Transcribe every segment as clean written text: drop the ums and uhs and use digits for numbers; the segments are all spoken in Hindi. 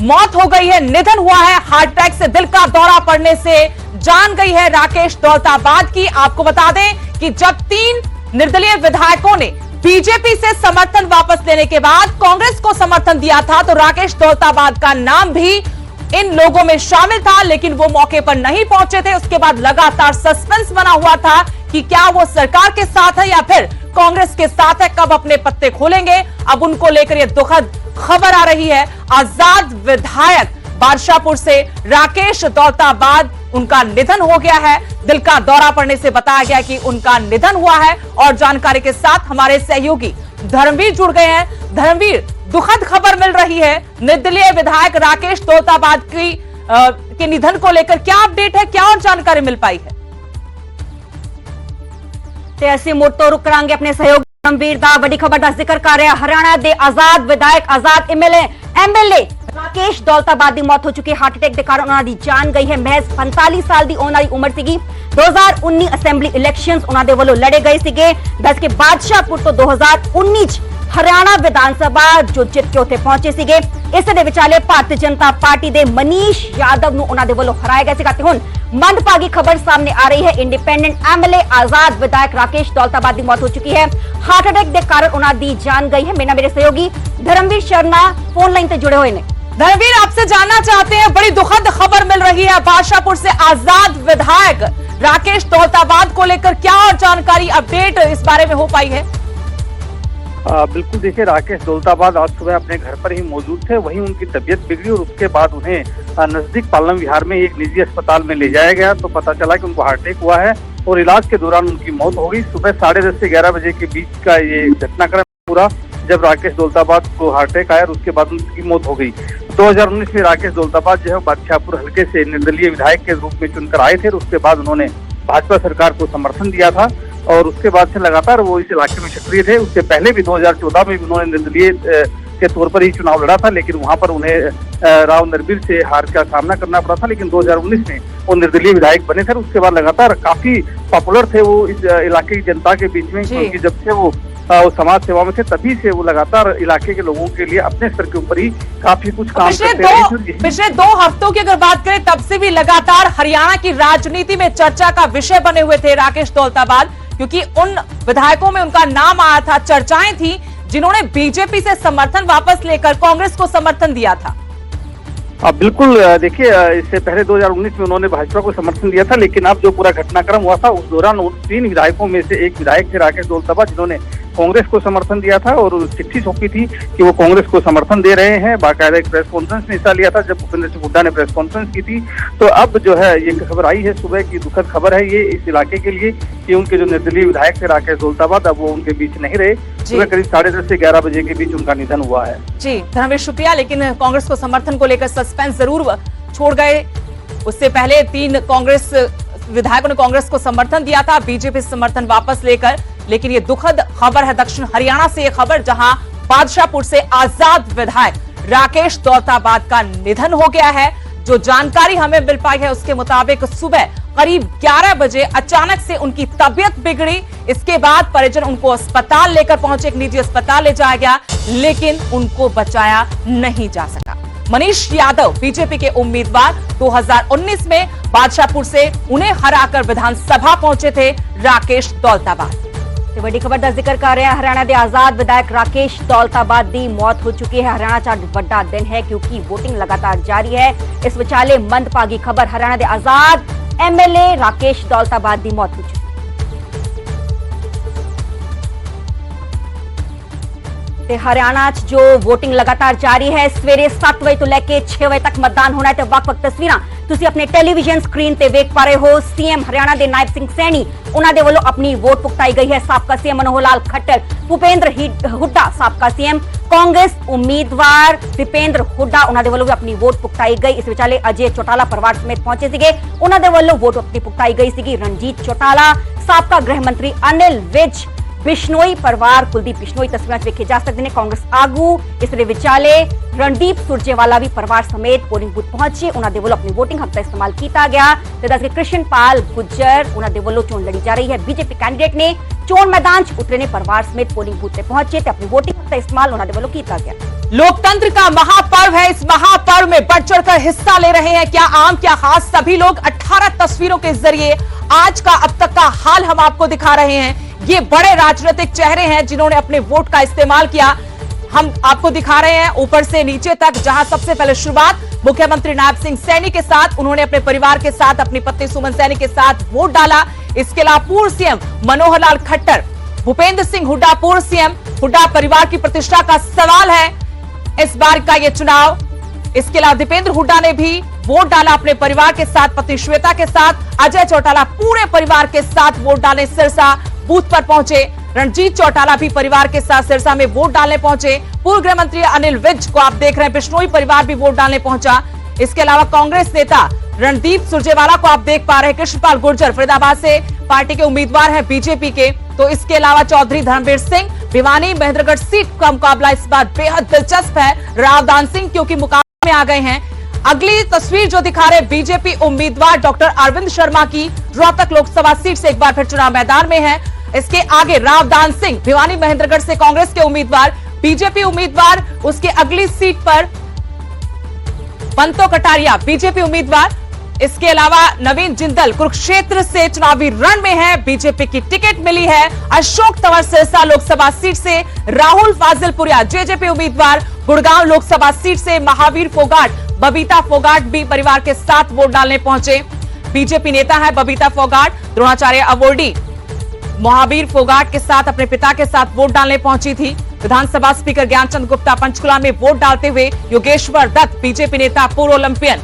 मौत हो गई है, निधन हुआ है हार्ट अटैक से, दिल का दौरा पड़ने से जान गई है राकेश दौलताबाद की। आपको बता दें कि जब 3 निर्दलीय विधायकों ने बीजेपी से समर्थन वापस लेने के बाद कांग्रेस को समर्थन दिया था, तो राकेश दौलताबाद का नाम भी इन लोगों में शामिल था, लेकिन वो मौके पर नहीं पहुंचे थे। उसके बाद लगातार सस्पेंस बना हुआ था कि क्या वो सरकार के साथ है या फिर कांग्रेस के साथ है, कब अपने पत्ते खोलेंगे। अब उनको लेकर यह दुखद खबर आ रही है। आजाद विधायक बादशाहपुर से राकेश दौलताबाद, उनका निधन हो गया है। दिल का दौरा पड़ने से बताया गया कि उनका निधन हुआ है। और जानकारी के साथ हमारे सहयोगी धर्मवीर जुड़ गए हैं। धर्मवीर, दुखद खबर मिल रही है, निर्दलीय विधायक राकेश दौलताबाद के निधन को लेकर क्या अपडेट है, क्या और जानकारी मिल पाई है? ਤੇ ਅਸੀਂ ਮੁੜ ਤੋਂ ਰੁਕ ਕਰਾਂਗੇ ਆਪਣੇ ਸਹਿਯੋਗੀ ਧਰਮਵੀਰ ਦਾ। ਵੱਡੀ ਖਬਰ ਦਾ ਜ਼ਿਕਰ ਕਰ ਰਿਹਾ ਹਰਿਆਣਾ ਦੇ ਆਜ਼ਾਦ ਵਿਧਾਇਕ, ਆਜ਼ਾਦ ਐਮਐਲਏ ਰਾਕੇਸ਼ ਦੌਲਤਾਬਾਦ ਦੀ ਮੌਤ ਹੋ ਚੁੱਕੀ ਹੈ। ਹਾਰਟ ਅਟੈਕ ਦੇ ਕਾਰਨ ਉਹਨਾਂ ਦੀ ਜਾਨ ਗਈ ਹੈ। ਮਹਿਜ਼ 45 ਸਾਲ ਦੀ ਉਹਨਾਂ ਦੀ ਉਮਰ ਸੀਗੀ। 2019 ਅਸੈਂਬਲੀ ਇਲੈਕਸ਼ਨਸ ਉਹਨਾਂ ਦੇ ਵੱਲੋਂ ਲੜੇ ਗਏ ਸੀਗੇ। ਦੱਸ ਕੇ ਬਾਦਸ਼ਾਹਪੁਰ ਤੋਂ 2019 ਚ ਹਰਿਆਣਾ ਵਿਧਾਨ ਸਭਾ ਜੋ ਜਿੱਤ ਕੇ ਉੱਥੇ ਪਹੁੰਚੇ ਸੀਗੇ। ਇਸ ਦੇ ਵਿਚਾਲੇ ਭਾਰਤੀ ਜਨਤਾ ਪਾਰਟੀ ਦੇ ਮਨੀਸ਼ ਯਾਦਵ ਨੂੰ ਉਹਨਾਂ ਦੇ ਵੱਲੋਂ ਹਰਾਇਆ ਗਿਆ ਸੀਗਾ। ਤੇ ਹੁਣ ਮੰਦਭਾਗੀ ਖਬਰ ਸਾਹਮਣੇ ਆ ਰਹੀ ਹੈ। ਇੰਡੀਪੈਂਡੈਂਟ ਐਮਐਲਏ ਆਜ਼ਾਦ ਵਿਧਾਇਕ ਰਾकेश दौलताबाद की मौत हो चुकी है। हार्ट अटैक के कारण उन्हें दी जान गई है। मेरे सहयोगी धर्मवीर शर्मा फोन लाइन से जुड़े हुए हैं। धर्मवीर, आपसे जानना चाहते हैं, बड़ी दुखद खबर मिल रही है बादशाहपुर से आजाद विधायक राकेश दौलताबाद को लेकर, क्या और जानकारी अपडेट इस बारे में हो पाई है? बिल्कुल, देखिए राकेश दौलताबाद आज सुबह अपने घर पर ही मौजूद थे। वहीं उनकी तबीयत बिगड़ी और उसके बाद उन्हें नजदीक पालम विहार में एक निजी अस्पताल में ले जाया गया, तो पता चला कि उनको हार्ट अटैक हुआ है और इलाज के दौरान उनकी मौत हो गई। सुबह 10:30 से 11 बजे के बीच का ये घटनाक्रम पूरा, जब राकेश दौलताबाद को हार्ट अटैक आया और उसके बाद उनकी मौत हो गई। 2019 में राकेश दौलताबाद जो है बादशाहपुर हल्के से निर्दलीय विधायक के रूप में चुनकर आए थे और उसके बाद उन्होंने भाजपा सरकार को समर्थन दिया था और उसके बाद से लगातार वो इस इलाके में सक्रिय थे। उससे पहले भी 2014 में भी उन्होंने निर्दलीय के तौर पर ही चुनाव लड़ा था, लेकिन वहां पर उन्हें राव नरबीर से हार का सामना करना पड़ा था। लेकिन 2019 में वो निर्दलीय विधायक बने थे। उसके बाद लगातार काफी पॉपुलर थे वो इस इलाके की जनता के बीच में, क्योंकि जब से वो समाज सेवा में थे तभी से वो लगातार इलाके के लोगों के लिए अपने स्तर के ऊपर ही काफी कुछ काम करते रहे। पिछले 2 हफ्तों की अगर बात करें, तब से भी लगातार हरियाणा की राजनीति में चर्चा का विषय बने हुए थे राकेश दौलताबाद, क्योंकि उन विधायकों में उनका नाम आया था, चर्चाएं थी, जिन्होंने बीजेपी से समर्थन वापस लेकर कांग्रेस को समर्थन दिया था। बिल्कुल, देखिए इससे पहले 2019 में उन्होंने भाजपा को समर्थन दिया था, लेकिन अब जो पूरा घटनाक्रम हुआ था उस दौरान उन 3 विधायकों में से एक विधायक थे राकेश दौलताबाद, जिन्होंने कांग्रेस को समर्थन दिया था और चिट्ठी सौंपी थी कि वो कांग्रेस को समर्थन दे रहे हैं। बाकायदा एक प्रेस कॉन्फ्रेंस में हिस्सा लिया था जब भूपेंद्र सिंह हुड्डा ने प्रेस कॉन्फ्रेंस की थी। तो अब जो है ये खबर आई है सुबह की, दुखद खबर है ये इस इलाके के लिए कि उनके जो निर्दलीय विधायक थे राकेश दौलताबाद, अब वो उनके बीच नहीं रहे। सुबह करीब 10:30 से 11 बजे के बीच उनका निधन हुआ है। जी धर्मवीर, शुक्रिया। लेकिन कांग्रेस को समर्थन को लेकर सस्पेंस जरूर छोड़ गए। उससे पहले 3 कांग्रेस विधायकों ने कांग्रेस को समर्थन दिया था, बीजेपी से समर्थन वापस लेकर। लेकिन ये दुखद खबर है दक्षिण हरियाणा से, ये खबर जहां बादशाहपुर से आजाद विधायक राकेश दौलताबाद का निधन हो गया है। जो जानकारी हमें मिल पाई है उसके मुताबिक सुबह करीब 11 बजे अचानक से उनकी तबीयत बिगड़ी। इसके बाद परिजन उनको अस्पताल लेकर पहुंचे, एक निजी अस्पताल ले जाया गया, लेकिन उनको बचाया नहीं जा सका। मनीष यादव बीजेपी के उम्मीदवार 2019 में बादशाहपुर से उन्हें हराकर विधानसभा पहुंचे थे राकेश दौलताबाद। ਵੱਡੀ ਖਬਰ ਦਾ ਜ਼ਿਕਰ ਕਰ ਰਿਹਾ ਹਰਿਆਣਾ ਦੇ ਆਜ਼ਾਦ ਵਿਧਾਇਕ ਰਾकेश दौलताबाद ਦੀ ਮੌਤ ਹੋ ਚੁੱਕੀ ਹੈ। ਹਰਿਆਣਾ 'ਚ ਅੱਜ ਵੱਡਾ ਦਿਨ ਹੈ ਕਿਉਂਕਿ VOTING लगातार ਜਾਰੀ ਹੈ। ਇਸ ਵਿਚਾਲੇ ਮੰਦਭਾਗੀ ਖਬਰ ਹਰਿਆਣਾ ਦੇ ਆਜ਼ਾਦ MLA राकेश दौलताबाद ਦੀ ਮੌਤ ਹੋ ਚੁੱਕੀ। ਤੇ ਹਰਿਆਣਾ 'ਚ ਜੋ VOTING लगातार ਜਾਰੀ ਹੈ, ਸਵੇਰੇ 7 ਵਜੇ ਤੋਂ ਲੈ ਕੇ 6 ਵਜੇ ਤੱਕ मतदान होना है। तो ਵੱਖ-ਵੱਖ ਤਸਵੀਰਾਂ ਤੁਸੀਂ ਆਪਣੇ ਟੈਲੀਵਿਜ਼ਨ ਸਕਰੀਨ ਤੇ ਵੇਖ ਪਾ ਰਹੇ ਹੋ। सीएम हरियाणा ਦੇ नायब सिंह सैनी ਉਹਨਾਂ ਦੇ ਵੱਲੋਂ ਆਪਣੀ ਵੋਟ ਪੁਗਤਾਈ ਗਈ ਹੈ। ਸਾਬਕਾ सीएम मनोहर लाल खट्टर, ਭੁਪੇਂਦਰ ਹੁੱਡਾ ਸਾਬਕਾ सीएम, ਕਾਂਗਰਸ ਉਮੀਦਵਾਰ दीपेंद्र ਹੁੱਡਾ ਉਹਨਾਂ ਦੇ ਵੱਲੋਂ ਵੀ ਆਪਣੀ ਵੋਟ ਪੁਗਤਾਈ ਗਈ। ਇਸ ਵਿਚਾਲੇ ਅਜੇ ਚੌਟਾਲਾ ਪਰਿਵਾਰ ਸਮੇਤ ਪਹੁੰਚੇ ਸੀਗੇ, ਉਹਨਾਂ ਦੇ ਵੱਲੋਂ ਵੋਟ ਆਪਣੀ ਪੁਗਤਾਈ ਗਈ ਸੀਗੀ। ਰਣਜੀਤ ਚੌਟਾਲਾ, ਸਾਬਕਾ ਗ੍ਰਹਿ ਮੰਤਰੀ अनिल विज, बिश्नोई परिवार, कुलदीप बिश्नोई तस्वीरें वेखे जा सकते हैं। कांग्रेस आगू इस विचाले रणदीप सुरजेवाला भी परिवार समेत पोलिंग बूथ पहुंचे, उन्होंने वोलों अपनी वोटिंग हक का इस्तेमाल किया गया। दस के कृष्णपाल गुज्जर उन्होंने वोलों चोन लड़ी जा रही है। बीजेपी कैंडिडेट ने चोन मैदान उतरे ने परिवार समेत पोलिंग बूथ से पहुंचे, अपनी वोटिंग हक का इस्तेमाल उन्होंने वोलों किया गया। लोकतंत्र का महापर्व है। इस महापर्व में बढ़ चढ़कर हिस्सा ले रहे हैं क्या आम क्या खास सभी लोग। 18 तस्वीरों के जरिए आज का अब तक का हाल हम आपको दिखा रहे हैं। ये बड़े राजनीतिक चेहरे हैं जिन्होंने अपने वोट का इस्तेमाल किया। हम आपको दिखा रहे हैं ऊपर से नीचे तक, जहां सबसे पहले शुरुआत मुख्यमंत्री नायब सिंह सैनी के साथ। उन्होंने अपने परिवार के साथ, अपनी पत्नी सुमन सैनी के साथ वोट डाला। इसके अलावा पूर्व सीएम मनोहर लाल खट्टर, भूपेंद्र सिंह हुड्डा पूर्व सीएम, हुड्डा परिवार की प्रतिष्ठा का सवाल है इस बार का ये चुनाव। इसके अलावा दीपेंद्र हुड्डा ने भी वोट डाला अपने परिवार के साथ, पत्नी श्वेता के साथ। अजय चौटाला पूरे परिवार के साथ वोट डालने सिरसा बूथ पर पहुंचे। रणजीत चौटाला भी परिवार के साथ सिरसा में वोट डालने पहुंचे। पूर्व गृह मंत्री अनिल विज को आप देख रहे हैं, बिश्नोई परिवार भी वोट डालने पहुंचा। इसके अलावा कांग्रेस नेता रणदीप सुरजेवाला को आप देख पा रहे हैं। कृष्णपाल गुर्जर फरीदाबाद से पार्टी के उम्मीदवार हैं बीजेपी के। तो इसके अलावा चौधरी धर्मवीर सिंह, भिवानी महेंद्रगढ़ सीट का मुकाबला इस बार बेहद दिलचस्प है। रावदान सिंह क्योंकि मुकाबले में आ गए हैं। अगली तस्वीर जो दिखा रहे बीजेपी उम्मीदवार डॉक्टर अरविंद शर्मा की रोहतक लोकसभा सीट से एक बार फिर चुनाव मैदान में है। इसके आगे रावदान सिंह भिवानी महेंद्रगढ़ से कांग्रेस के उम्मीदवार, बीजेपी उम्मीदवार। उसके अगली सीट पर बंतो कटारिया बीजेपी उम्मीदवार। इसके अलावा नवीन जिंदल कुरुक्षेत्र से चुनावी रण में है, बीजेपी की टिकट मिली है। अशोक तंवर सिरसा लोकसभा सीट से, राहुल फाजिलपुरिया जेजेपी उम्मीदवार। गुड़गांव लोकसभा सीट से महावीर फोगाट, बबीता फोगाट भी परिवार के साथ वोट डालने पहुंचे। बीजेपी नेता है बबीता फोगाट, द्रोणाचार्य अवॉर्डी महावीर फोगाट के साथ अपने पिता के साथ वोट डालने पहुंची थी। विधानसभा स्पीकर ज्ञानचंद गुप्ता पंचकुला में वोट डालते हुए। योगेश्वर दत्त बीजेपी नेता, पूर्व ओलंपियन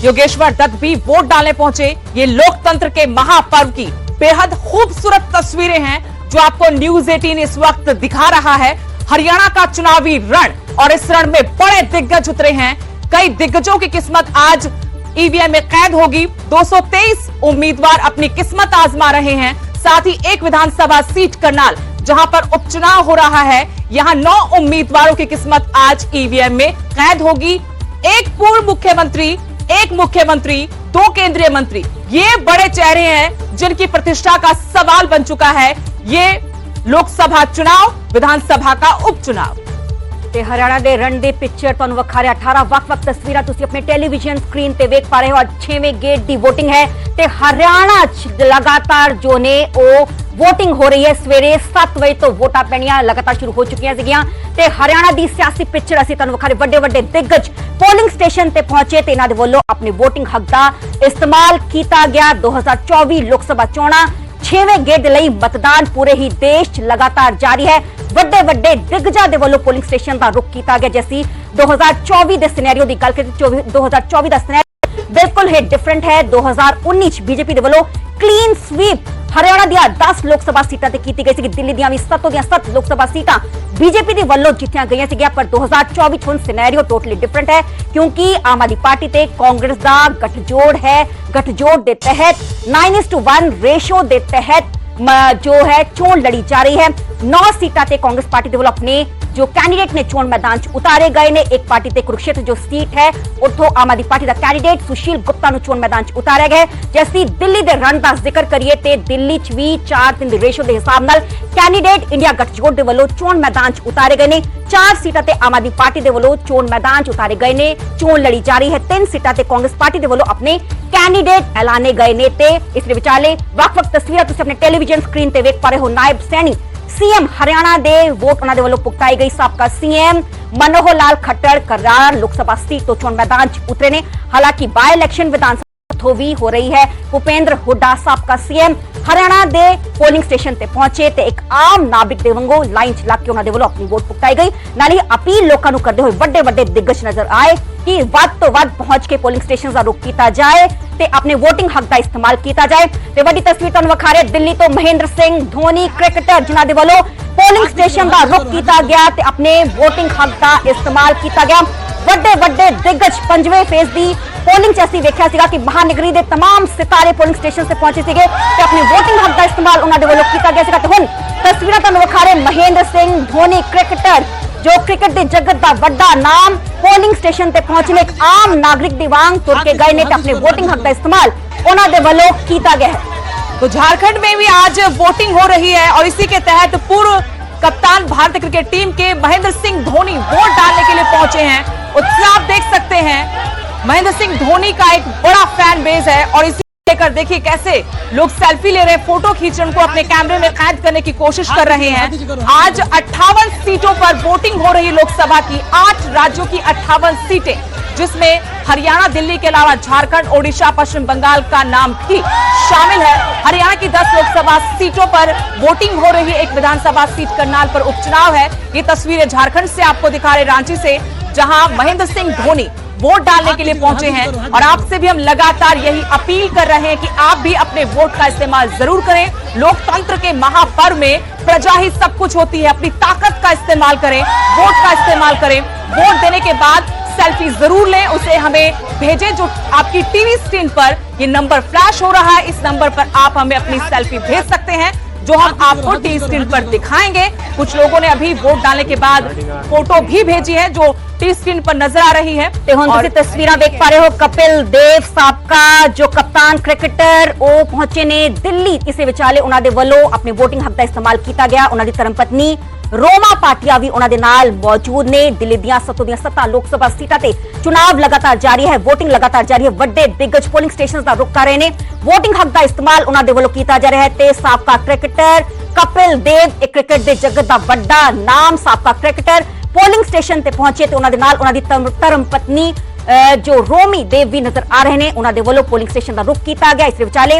योगेश्वर दत्त भी वोट डालने पहुंचे। ये लोकतंत्र के महापर्व की बेहद खूबसूरत तस्वीरें हैं जो आपको न्यूज 18 इस वक्त दिखा रहा है। हरियाणा का चुनावी रण, और इस रण में बड़े दिग्गज उतरे हैं। कई दिग्गजों की किस्मत आज ईवीएम में कैद होगी। 223 उम्मीदवार अपनी किस्मत आजमा रहे हैं। साथ ही एक विधानसभा सीट करनाल जहां पर उपचुनाव हो रहा है, यहां 9 उम्मीदवारों की किस्मत आज ईवीएम में कैद होगी। एक पूर्व मुख्यमंत्री, एक मुख्यमंत्री, 2 केंद्रीय मंत्री, ये बड़े चेहरे हैं जिनकी प्रतिष्ठा का सवाल बन चुका है ये लोकसभा चुनाव, विधानसभा का उपचुनाव। ਤੇ ਹਰਿਆਣਾ ਦੇ ਰਨ ਦੇ ਪਿਕਚਰ ਤੁਹਾਨੂੰ ਵਿਖਾ ਰਿਹਾ। 18 ਵੱਖ-ਵੱਖ ਤਸਵੀਰਾਂ ਤੁਸੀਂ ਆਪਣੇ ਟੈਲੀਵਿਜ਼ਨ ਸਕਰੀਨ ਤੇ ਵੇਖ ਪਾ ਰਹੇ ਹੋ। ਅੱਜ 6ਵੇਂ ਗੇਟ ਦੀ VOTING ਹੈ ਤੇ ਹਰਿਆਣਾ 'ਚ ਲਗਾਤਾਰ ਜੋ ਨੇ ਉਹ VOTING ਹੋ ਰਹੀ ਹੈ। ਸਵੇਰੇ 7 ਵਜੇ ਤੋਂ ਵੋਟਾਂ ਪੈਣੀਆਂ ਲਗਾਤਾਰ ਸ਼ੁਰੂ ਹੋ ਚੁੱਕੀਆਂ ਸੀਗੀਆਂ ਤੇ ਹਰਿਆਣਾ ਦੀ ਸਿਆਸੀ ਪਿਕਚਰ ਅਸੀਂ ਤੁਹਾਨੂੰ ਵਿਖਾ ਰਹੇ। ਵੱਡੇ-ਵੱਡੇ ਦਿੱਗਜ ਪੋਲਿੰਗ ਸਟੇਸ਼ਨ ਤੇ ਪਹੁੰਚੇ ਤੇ ਇਹਨਾਂ ਦੇ ਵੱਲੋਂ ਆਪਣੇ VOTING ਹੱਕ ਦਾ ਇਸਤੇਮਾਲ ਕੀਤਾ ਗਿਆ। 2024 ਲੋਕ ਸਭਾ ਚੋਣਾਂ 6ਵੇਂ ਗੇੜ ਲਈ मतदान पूरे ही देश 'ਚ लगातार जारी है। ਵੱਡੇ दिग्गजां ਦੇ ਵੱਲੋਂ ਪੋਲਿੰਗ ਸਟੇਸ਼ਨ ਦਾ ਰੁਖ ਕੀਤਾ ਗਿਆ। ਜੈਸੀ 2024 ਦੇ ਸਿਨੈਰੀਓ ਦੀ ਗੱਲ ਕਰੀਏ, 2024 ਦਾ ਸਿਨੈਰੀਓ ਬਿਲਕੁਲ ਹੀ ਡਿਫਰੈਂਟ ਹੈ। 2019 'ਚ बीजेपी ਦੇ ਵੱਲੋਂ क्लीन स्वीप हरियाणा ਦੀਆਂ 10 ਲੋਕ ਸਭਾ ਸੀਟਾਂ ਤੇ ਕੀਤੀ ਗਈ ਸੀ। ਦਿੱਲੀ ਦੀਆਂ ਵੀ 7 ਦੀਆਂ 7 ਲੋਕ ਸਭਾ ਸੀਟਾਂ बीजेपी ਦੇ ਵੱਲੋਂ ਜਿੱਤੀਆਂ ਗਈਆਂ ਸੀਗੀਆਂ। ਪਰ 2024 ਚ ਹੁਣ ਸਿਨੈਰੀਓ ਟੋਟਲੀ डिफरेंट है क्योंकि आम आदमी पार्टी ਤੇ कांग्रेस ਦਾ गठजोड़ है। गठजोड़ ਦੇ तहत 9:1 रेशो ਦੇ तहत जो है चोन लड़ी जा रही है। 9 सीटा ते कांग्रेस पार्टी दे ਵੱਲੋਂ अपने जो कैंडिडेट ने चोन मैदान च उतारे गए ने। एक पार्टी ते कुरुक्षेत्र जो सीट है उतो आम आदमी पार्टी का कैंडिडेट सुशील गुप्ता नु चोन मैदान च उतारे गए। जैसी दिल्ली दे रण का जिक्र करिए ते दिल्ली च भी 4-3 रेशो के हिसाब नाल कैंडिडेट इंडिया गठजोड़ दे ਵੱਲੋਂ चोन मैदान च उतारे गए ने। 4 सीटा ते आम आदमी पार्टी दे ਵੱਲੋਂ चोन मैदान च उतारे गए ने। चोन लड़ी जा रही है। 3 सीटा ते कांग्रेस पार्टी दे ਵੱਲੋਂ अपने कैंडिडेट ऐलाने गए ने। ते इस विचाले ਵੱਖ-ਵੱਖ तस्वीरां तुसीं अपने टेलीविजन स्क्रीन ते वेख पा रहे हो। नायब सैनी सीएम हरियाणा दे वोट उन्हां दे ਵੱਲੋਂ पुगताई गई। साबका सीएम मनोहर लाल खट्टर करार लोकसभा सीट तो चोन मैदान च उतरे ने। हालांकि बाय इलेक्शन विधानसभा भी हो रही है। भूपेंद्र हुड्डा साबका सीएम हरियाणा दे पोलिंग स्टेशन ते पहुंचे ते एक आम नागरिक दे वांगू लाइन च लग के उन्हां दे ਵੱਲੋਂ अपनी वोट पुगताई गई। नाल ही अपील लोकां नूं करदे होए ਵੱਡੇ दिग्गज नजर आए कि ਵੱਧ ਤੋਂ ਵੱਧ पहुंच के पोलिंग स्टेशन का रुख किया जाए ते अपने वोटिंग हक का इस्तेमाल किया जाए। ते वड्डी तस्वीर तुहानूं विखा रहे दिल्ली तो महेंद्र सिंह धोनी क्रिकेटर जिन्हां दे ਵੱਲੋਂ पोलिंग स्टेशन का रुख किया गया ते अपने वोटिंग हक का इस्तेमाल किया गया। ਵੱਡੇ दिग्गज 5वें फेज की पोलिंग ऐसी वेख्या सीगा कि महानगरी के तमाम सितारे पोलिंग स्टेशन से पहुंचे सीगे ते अपने वोटिंग हक का इस्तेमाल उन्होंने वालों किया गया सीगा। ते हुण तस्वीरां तुहानूं विखा रहे महेंद्र सिंह धोनी क्रिकेटर जो क्रिकेट के जगत का बड़ा नाम पोलिंग स्टेशन से पहुंचने एक आम नागरिक दी वांग तुर के गए ने ते अपने वोटिंग हक का इस्तेमाल उन्होंने वालों किया गया है। तो झारखंड में भी आज वोटिंग हो रही है और इसी के तहत पूर्व कप्तान भारतीय क्रिकेट टीम के महेंद्र सिंह धोनी वोट डालने के लिए पहुंचे हैं। उत्साह आप देख सकते हैं, महेंद्र सिंह धोनी का एक बड़ा फैन बेस है और इसी लेकर देखिए कैसे लोग सेल्फी ले रहे हैं, फोटो खींच रहे हैं, उनको अपने कैमरे में कैद करने की कोशिश कर रहे हैं। आज 58 सीटों पर वोटिंग हो रही है लोकसभा की, 8 राज्यों की 58 सीटें, जिसमें हरियाणा, दिल्ली के अलावा झारखंड, ओडिशा, पश्चिम बंगाल का नाम भी शामिल है। हरियाणा की 10 लोकसभा सीटों पर वोटिंग हो रही है। एक विधानसभा सीट करनाल पर उपचुनाव है। ये तस्वीरें झारखंड से आपको दिखा रहे, रांची से, जहां महेंद्र सिंह धोनी वोट डालने के लिए पहुंचे हैं। और आपसे भी हम लगातार यही अपील कर रहे हैं कि आप भी अपने वोट का इस्तेमाल जरूर करें। लोकतंत्र के महापर्व में प्रजा ही सब कुछ होती है। अपनी ताकत का इस्तेमाल करें, वोट का इस्तेमाल करें। वोट देने के बाद सेल्फी जरूर लें, उसे हमें भेजें। जो आपकी टीवी स्क्रीन पर ये नंबर फ्लैश हो रहा है, इस नंबर पर आप हमें अपनी सेल्फी भेज सकते हैं, जो हम आपको टीवी स्क्रीन पर दिखाएंगे। कुछ लोगों ने अभी वोट डालने के बाद फोटो भी भेजी है, जो टीवी स्क्रीन पर नजर आ रही है। ਤੇ ਹੁਣ ਤੁਸੀਂ ਤਸਵੀਰਾਂ ਵੇਖ ਪਾ ਰਹੇ ਹੋ, ਕਪਿਲ ਦੇਵ ਸਾਬਕਾ ਜੋ ਕਪਤਾਨ ਕ੍ਰਿਕਟਰ ਉਹ ਪਹੁੰਚੇ ਨੇ ਦਿੱਲੀ। ਇਸੇ ਵਿਚਾਲੇ ਉਹਨਾਂ ਦੇ ਵੱਲੋਂ ਆਪਣੇ ਵੋਟਿੰਗ ਹੱਕ ਦਾ ਇਸਤੇਮਾਲ ਕੀਤਾ ਗਿਆ। ਉਹਨਾਂ ਦੀ ਧਰਮਪਤਨੀ रोमा पाटिया भी उन्होंने नाल मौजूद ने। दिल्ली दियां 7 लोकसभा सीटां ते चुनाव लगातार जारी है, वोटिंग लगातार जारी है। वड्डे दिग्गज पोलिंग स्टेशन का रुख कर रहे हैं। वोटिंग हक का इस्तेमाल उन्होंने वालों किया जा रहा है। ते साबका क्रिकेटर कपिल देव, एक क्रिकेट के जगत का वड्डा नाम, साबका क्रिकेटर पोलिंग स्टेशन ते पहुंचे ते उन्होंने नाल उन्होंने धर्म पत्नी जो रोमी देव भी नजर आ रहे हैं। उन्होंने वालों पोलिंग स्टेशन का रुख किया गया। इस विचाले